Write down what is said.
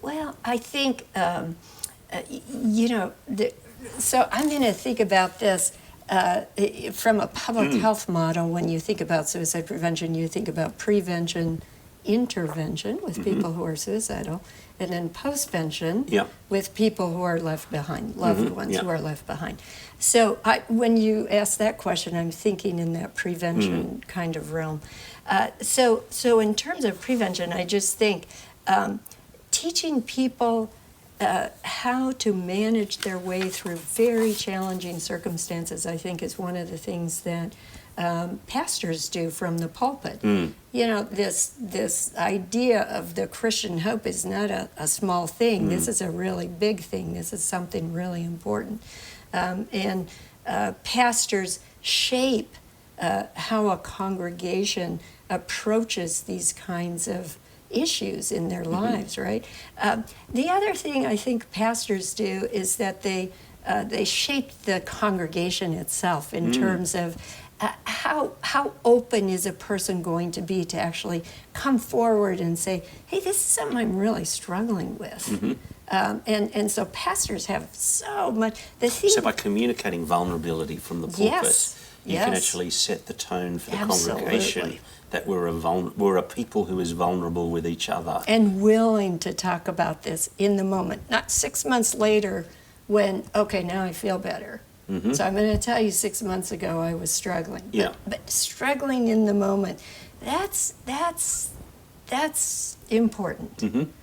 Well, I think, you know, so I'm going to think about this from a public health model. When you think about suicide prevention, you think about prevention, intervention with people who are suicidal, and then postvention with people who are left behind, loved ones who are left behind. So when you ask that question, I'm thinking in that prevention kind of realm. So in terms of prevention, I just think teaching people how to manage their way through very challenging circumstances, I think, is one of the things that pastors do from the pulpit. You know, this idea of the Christian hope is not a small thing. This is a really big thing. This is something really important. And pastors shape how a congregation approaches these kinds of issues in their lives, right? The other thing I think pastors do is that they shape the congregation itself in terms of how open is a person going to be to actually come forward and say, hey, this is something I'm really struggling with. And so pastors have so much. So by communicating vulnerability from the pulpit, you can actually set the tone for the congregation that we're a people who is vulnerable with each other. And willing to talk about this in the moment, not 6 months later when, okay, now I feel better. So I'm going to tell you 6 months ago I was struggling. But struggling in the moment, that's important.